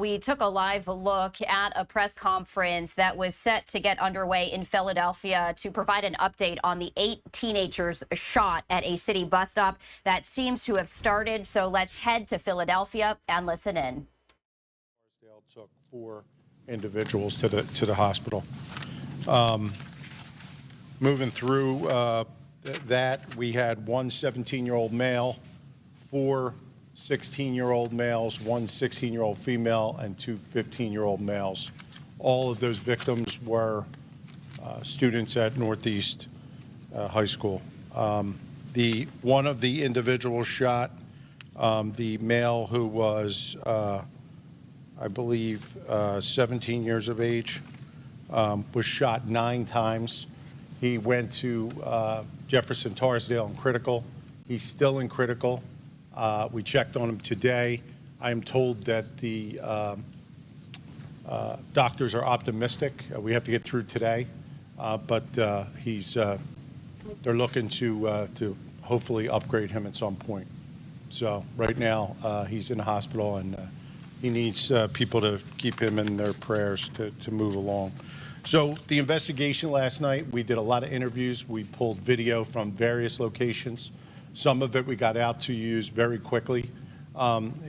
we took a live look at a press conference that was set to get underway in Philadelphia to provide an update on the 8 teenagers shot at a city bus stop that seems to have started. So let's head to Philadelphia and listen in. Took 4 individuals to the hospital. Moving through that, we had one 17-year-old male, 4 16-year-old males, 1 16-year-old female, and 2 15-year-old males. All of those victims were students at Northeast High School. One of the individuals shot, the male who was, I believe, 17 years of age, was shot 9 times. He went to Jefferson Torresdale in critical. He's still in critical. We checked on him today. I am told that the doctors are optimistic. We have to get through today, but they're looking to hopefully upgrade him at some point. So right now he's in the hospital, and he needs people to keep him in their prayers to move along. So the investigation last night, we did a lot of interviews. We pulled video from various locations. Some of it we got out to use very quickly.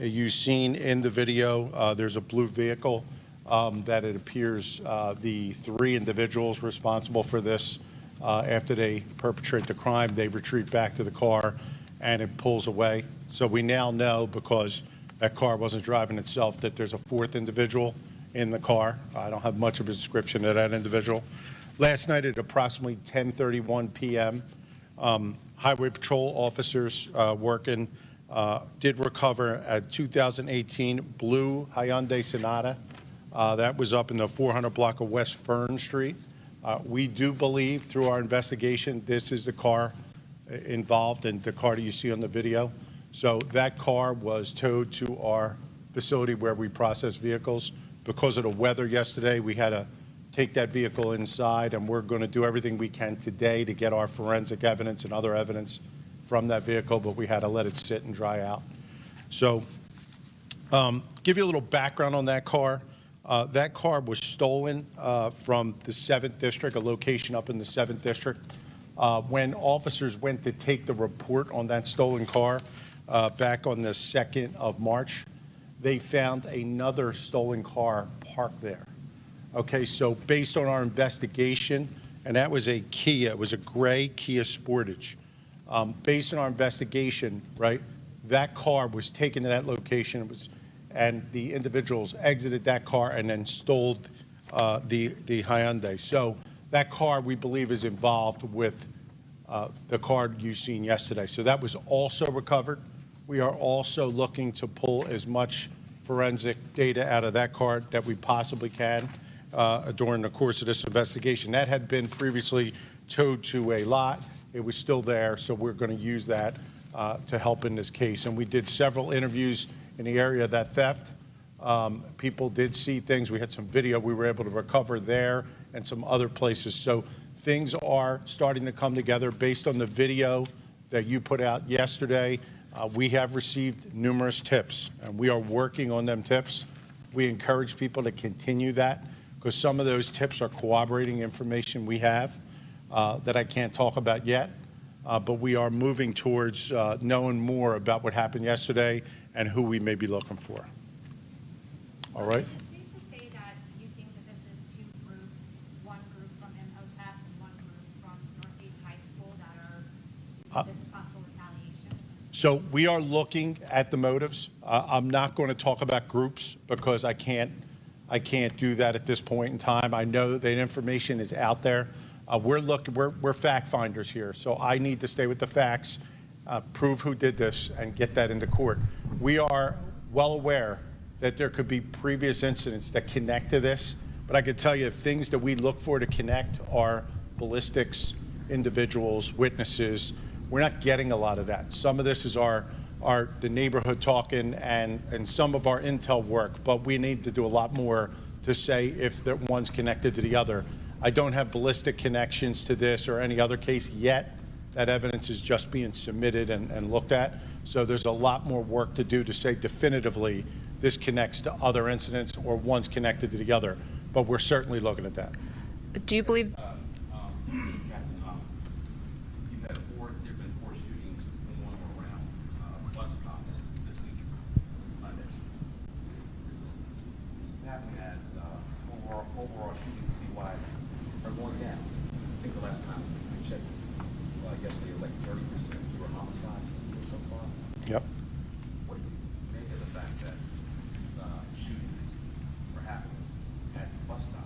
You've seen in the video, there's a blue vehicle that it appears the 3 individuals responsible for this, after they perpetrate the crime, they retreat back to the car and it pulls away. So we now know, because that car wasn't driving itself, that there's a 4th individual in the car. I don't have much of a description of that individual. Last night at approximately 10:31 p.m., Highway Patrol officers working did recover a 2018 blue Hyundai Sonata. That was up in the 400 block of West Fern Street. We do believe, through our investigation, this is the car involved and the car that you see on the video. So that car was towed to our facility where we process vehicles. Because of the weather yesterday, we had to take that vehicle inside, and we're going to do everything we can today to get our forensic evidence and other evidence from that vehicle, but we had to let it sit and dry out. So give you a little background on that car. That car was stolen from the 7th District, a location up in the 7th District. When officers went to take the report on that stolen car back on the 2nd of March, they found another stolen car parked there. Okay, so based on our investigation, and that was a Kia, it was a gray Kia Sportage. Based on our investigation, right, that car was taken to that location, and the individuals exited that car and then stole the Hyundai. So that car, we believe, is involved with the car you've seen yesterday. So that was also recovered. We are also looking to pull as much forensic data out of that car that we possibly can during the course of this investigation. That had been previously towed to a lot. It was still there, so we're going to use that to help in this case. And we did several interviews in the area of that theft. People did see things. We had some video we were able to recover there and some other places. So things are starting to come together based on the video that you put out yesterday. We have received numerous tips, and we are working on them tips. We encourage people to continue that, because some of those tips are corroborating information we have that I can't talk about yet. But we are moving towards knowing more about what happened yesterday and who we may be looking for. All right? Is it safe to say that you think that this is 2 groups, one group from MOTEP and one group from Northeast High School, that are, this is possible retaliation? So we are looking at the motives. I'm not going to talk about groups because I can't do that at this point in time. I know that information is out there. We're fact finders here, so I need to stay with the facts, prove who did this, and get that into court. We are well aware that there could be previous incidents that connect to this, but I can tell you things that we look for to connect are ballistics, individuals, witnesses. We're not getting a lot of that. Some of this is the neighborhood talking and some of our intel work, but we need to do a lot more to say if one's connected to the other. I don't have ballistic connections to this or any other case yet. That evidence is just being submitted and looked at. So there's a lot more work to do to say definitively this connects to other incidents or one's connected to the other. But we're certainly looking at that. Do you believe? Captain, you've had there have been 4 shootings on or around bus stops this week since Sunday. This is happening as overall shootings citywide are going down. I think the last time I checked yesterday it was like 30% fewer homicides this year so far. Yep. What do you make of the fact that these shootings are happening at the bus stop?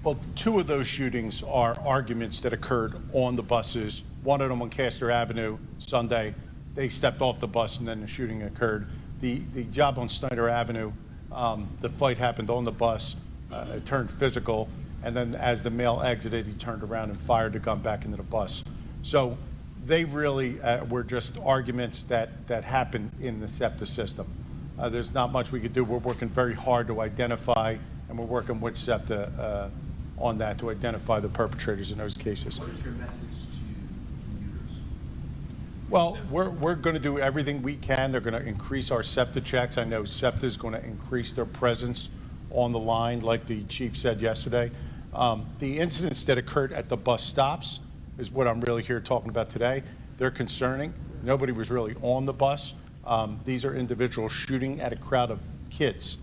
Well, 2 of those shootings are arguments that occurred on the buses. One of them on Castor Avenue Sunday. They stepped off the bus and then the shooting occurred. The job on Snyder Avenue, the fight happened on the bus. It turned physical, and then as the male exited, he turned around and fired the gun back into the bus. So they really were just arguments that happened in the SEPTA system. There's not much we could do. We're working very hard to identify, and we're working with SEPTA on that to identify the perpetrators in those cases. What is your message to commuters? Well, we're going to do everything we can. They're going to increase our SEPTA checks. I know SEPTA is going to increase their presence on the line, like the chief said yesterday. The incidents that occurred at the bus stops is what I'm really here talking about today. They're concerning. Nobody was really on the bus. These are individuals shooting at a crowd of kids.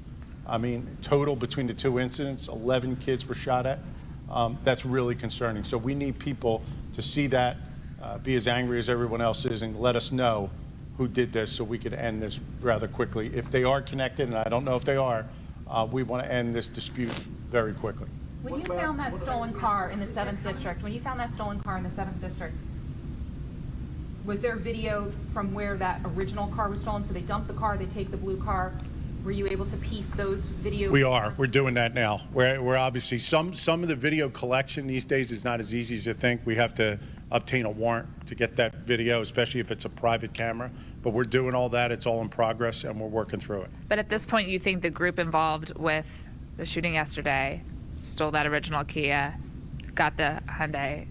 I mean, total between the 2 incidents, 11 kids were shot at. That's really concerning. So we need people to see that, be as angry as everyone else is, and let us know who did this so we could end this rather quickly. If they are connected, and I don't know if they are, we want to end this dispute very quickly. When you found that stolen car in the 7th District, was there video from where that original car was stolen? So they dump the car, they take the blue car. Were you able to piece those videos? We are. We're doing that now. We're obviously, some of the video collection these days is not as easy as you think. We have to obtain a warrant to get that video, especially if it's a private camera. But we're doing all that. It's all in progress, and we're working through it. But at this point, you think the group involved with the shooting yesterday stole that original Kia, got the Hyundai,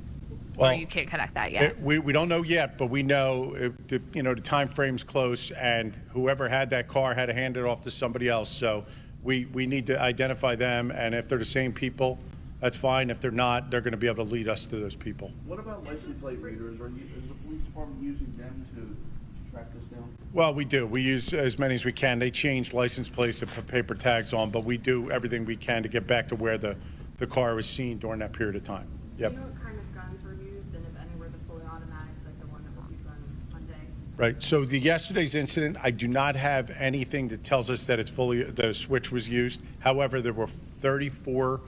or you can't connect that yet? We don't know yet, but we know the time frame's close, and whoever had that car had to hand it off to somebody else. So we need to identify them, and if they're the same people, that's fine. If they're not, they're going to be able to lead us to those people. What about license plate readers? Is the police department using them to track this down? Well, we do. We use as many as we can. They change license plates to put paper tags on, but we do everything we can to get back to where the car was seen during that period of time. Yep. Do you know what kind of guns were used, and if any were the fully automatics, like the one that was used on Monday? Right. So yesterday's incident, I do not have anything that tells us that the switch was used. However, there were 34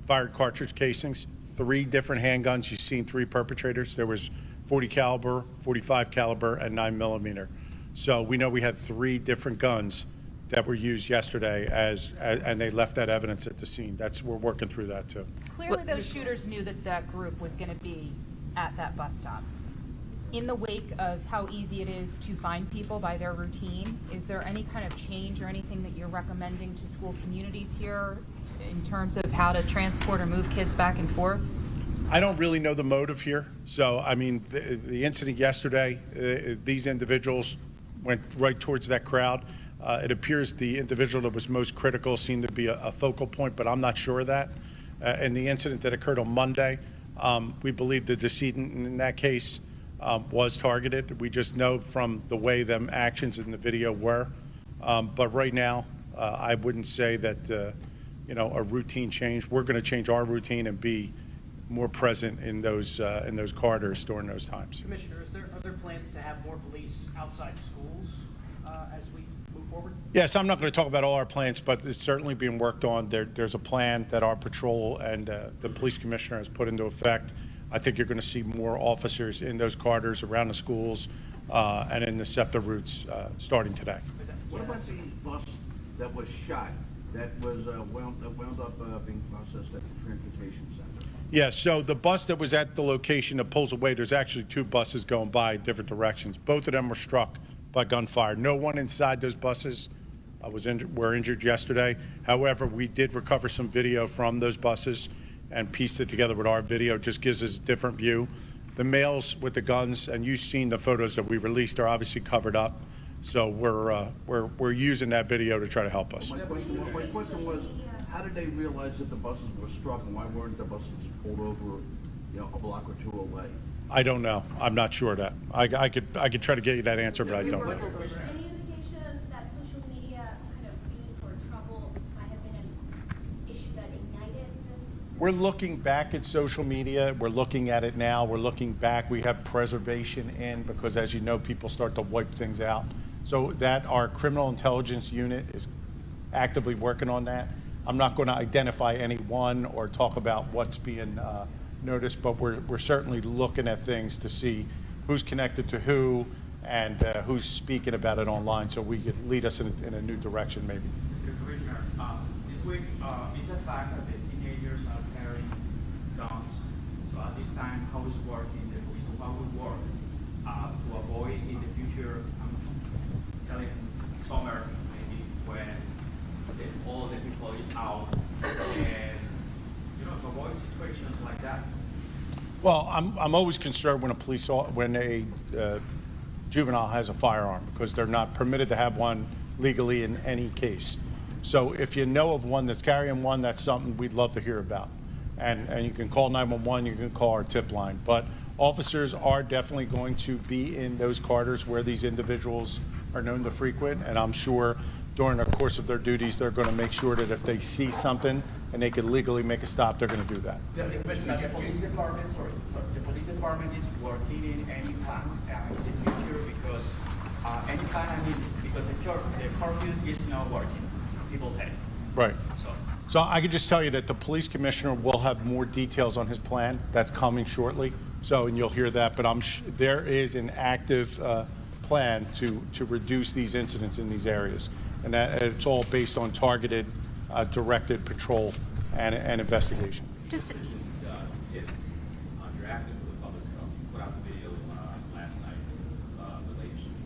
fired cartridge casings, 3 different handguns. You've seen 3 perpetrators. There was 40 caliber, 45 caliber, and 9mm. So we know we had 3 different guns that were used yesterday and they left that evidence at the scene. We're working through that too. Clearly those shooters knew that group was going to be at that bus stop. In the wake of how easy it is to find people by their routine, is there any kind of change or anything that you're recommending to school communities here in terms of how to transport or move kids back and forth? I don't really know the motive here. So, I mean, the incident yesterday, these individuals went right towards that crowd. It appears the individual that was most critical seemed to be a focal point, but I'm not sure of that. In the incident that occurred on Monday, we believe the decedent in that case was targeted. We just know from the way them actions in the video were. But right now, I wouldn't say that, a routine change. We're going to change our routine and be more present in those corridors during those times. Commissioner, are there plans to have more police outside schools as we move forward? Yes, I'm not going to talk about all our plans, but it's certainly being worked on. There's a plan that our patrol and the police commissioner has put into effect. I think you're going to see more officers in those corridors around the schools and in the SEPTA routes starting today. What about the bus that was shot, that was wound up being processed at the transportation center? Yeah, so the bus that was at the location that pulls away, there's actually 2 buses going by different directions. Both of them were struck by gunfire. No one inside those buses were injured yesterday. However, we did recover some video from those buses and pieced it together with our video. It just gives us a different view. The males with the guns, and you've seen the photos that we released, are obviously covered up. So we're using that video to try to help us. My question was, how did they realize that the buses were struck, and why weren't the buses pulled over, a block or two away? I don't know. I'm not sure of that. I could try to get you that answer, but I don't. Any indication that social media kind of being for trouble might have been an issue that ignited this? We're looking back at social media. We're looking at it now. We're looking back. We have preservation in because, as you know, people start to wipe things out. So that our criminal intelligence unit is actively working on that. I'm not going to identify anyone or talk about what's being noticed, but we're certainly looking at things to see who's connected to who and who's speaking about it online, so we could lead us in a new direction, maybe. Commissioner, this week, it's a fact that the teenagers are carrying guns. So at this time, how is working the police? How would work to avoid in the future? I'm telling summer maybe when all the people is out and to avoid situations like that. Well, I'm always concerned when a juvenile has a firearm because they're not permitted to have one legally in any case. So if you know of one that's carrying one, that's something we'd love to hear about. And you can call 911, you can call our tip line. But officers are definitely going to be in those corridors where these individuals are known to frequent, and I'm sure during the course of their duties, they're going to make sure that if they see something and they can legally make a stop, they're going to do that. The police department, the police department is working in any plan in the future because any plan, because the curfew is not working. People say. Right. So I can just tell you that the police commissioner will have more details on his plan. That's coming shortly. So, and you'll hear that. But there is an active plan to reduce these incidents in these areas, and that it's all based on targeted, directed patrol and investigation. Just tips. You're asking for the public, so you put out the video last night, the latest shooting.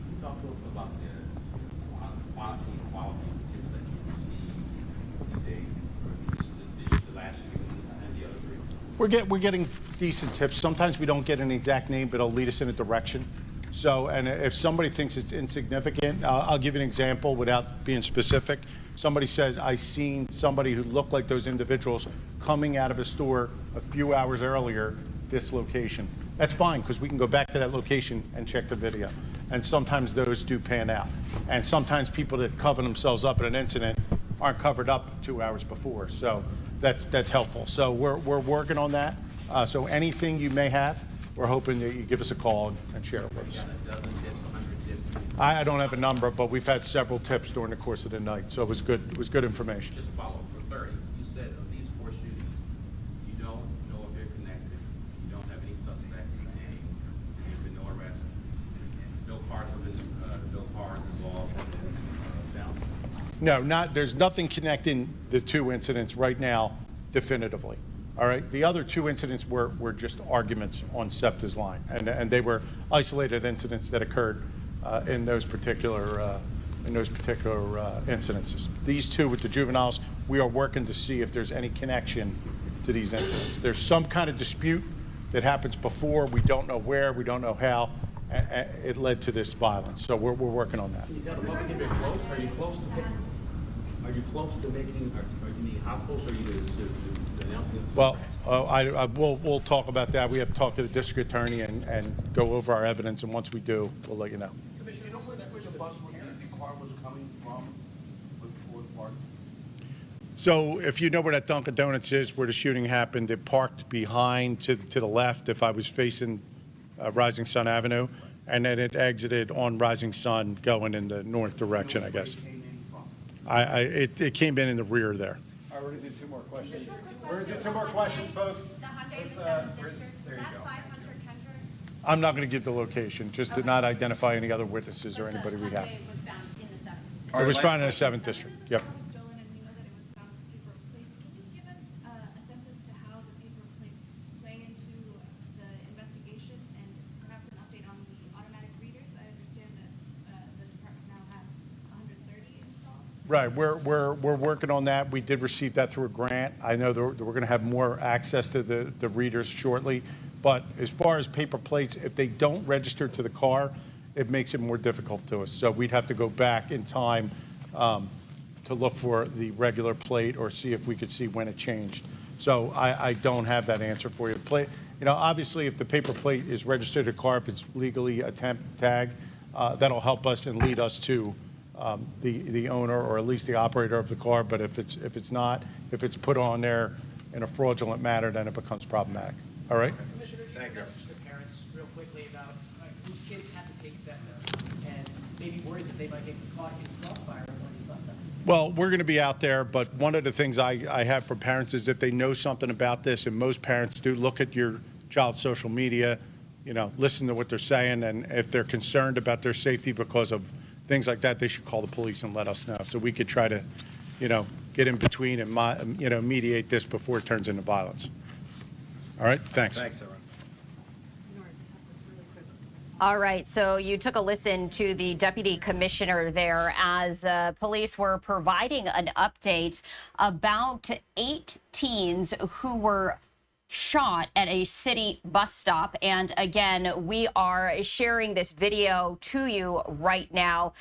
Can you talk to us about the quantity and quality of the tips that you received today, the last shooting and the other three? We're getting decent tips. Sometimes we don't get an exact name, but it'll lead us in a direction. So, and if somebody thinks it's insignificant, I'll give you an example without being specific. Somebody said, I seen somebody who looked like those individuals coming out of a store a few hours earlier, this location. That's fine, because we can go back to that location and check the video. And sometimes those do pan out. And sometimes people that cover themselves up in an incident aren't covered up 2 hours before. So that's helpful. So we're working on that. So anything you may have, we're hoping that you give us a call and share it with us. A dozen tips, 100 tips. I don't have a number, but we've had several tips during the course of the night, so it was good. It was good information. Just a follow-up for 30. You said of these 4 shootings, you don't know if they're connected. You don't have any suspects, names. There's been no arrests. No parts of this, no parts involved down. No, there's nothing connecting the 2 incidents right now definitively. All right. The other 2 incidents were just arguments on SEPTA's line, and they were isolated incidents that occurred in those particular incidences. These 2 with the juveniles, we are working to see if there's any connection to these incidents. There's some kind of dispute that happens before. We don't know where. We don't know how. It led to this violence. So we're working on that. Can you tell the public if you're close? Are you close to making? How close are you to announcing it? Well, we'll talk about that. We have to talk to the district attorney and go over our evidence, and once we do, we'll let you know. Commissioner, you know where the bus, the car was coming from before the park? So if you know where that Dunkin' Donuts is, where the shooting happened, it parked behind to the left if I was facing Rising Sun Avenue, and then it exited on Rising Sun going in the north direction, I guess. It came in the rear there. All right, we're going to do 2 more questions. We're going to do 2 more questions, folks. The Hyundai in the 7th district, there is you that go. 500 Kendrick? I'm not going to give the location, just to not identify any other witnesses or anybody we have. Hyundai was found in the 7th. It was found in the 7th district. Yep. Was stolen, and we know that it was found with paper plates. Can you give us a sense as to how the paper plates play into the investigation, and perhaps an update on the automatic readers? I understand that the department now has 130 installed. Right, we're working on that. We did receive that through a grant. I know that we're going to have more access to the readers shortly. But as far as paper plates, if they don't register to the car, it makes it more difficult to us. So we'd have to go back in time to look for the regular plate or see if we could see when it changed. So I don't have that answer for you. Obviously, if the paper plate is registered to a car, if it's legally a temp tag, that'll help us and lead us to the owner or at least the operator of the car. But if it's not, if it's put on there in a fraudulent manner, then it becomes problematic. All right? Commissioner, just a message to parents real quickly about whose kids have to take SEPTA and maybe worried that they might get caught in crossfire on one of these bus stops. Well, we're going to be out there, but one of the things I have for parents is if they know something about this, and most parents do, look at your child's social media, listen to what they're saying, and if they're concerned about their safety because of things like that, they should call the police and let us know so we could try to, get in between and, mediate this before it turns into violence. All right, thanks. Thanks, everyone. All right, so you took a listen to the deputy commissioner there as police were providing an update about 8 teens who were shot at a city bus stop. And again, we are sharing this video to you right now.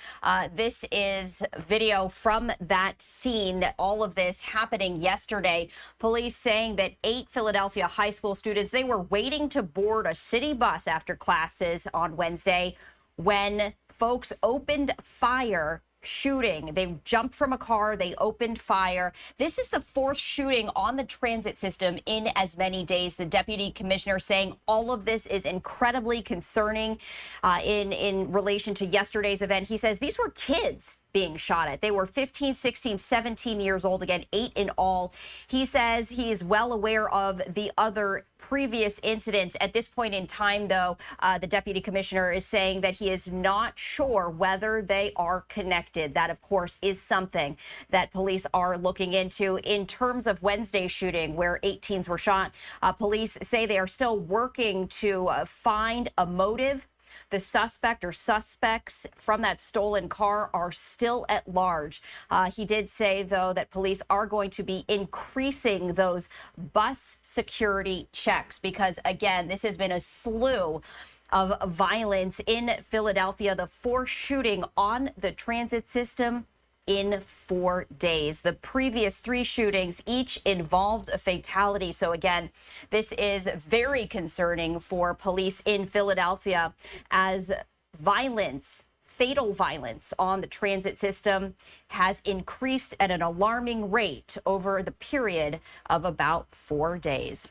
This is video from that scene, all of this happening yesterday. Police saying that 8 Philadelphia high school students, they were waiting to board a city bus after classes on Wednesday when folks opened fire. Shooting. They jumped from a car. They opened fire. This is the 4th shooting on the transit system in as many days. The deputy commissioner saying all of this is incredibly concerning in relation to yesterday's event. He says these were kids being shot at. They were 15, 16, 17 years old, again, 8 in all. He says he is well aware of the other previous incidents. At this point in time, though, the deputy commissioner is saying that he is not sure whether they are connected. That, of course, is something that police are looking into. In terms of Wednesday's shooting, where 8 teens were shot, police say they are still working to find a motive. The suspect or suspects from that stolen car are still at large. He did say, though, that police are going to be increasing those bus security checks because, again, this has been a slew of violence in Philadelphia. The 4th shooting on the transit system in 4 days. The previous 3 shootings each involved a fatality. So again, this is very concerning for police in Philadelphia as violence, fatal violence on the transit system has increased at an alarming rate over the period of about 4 days.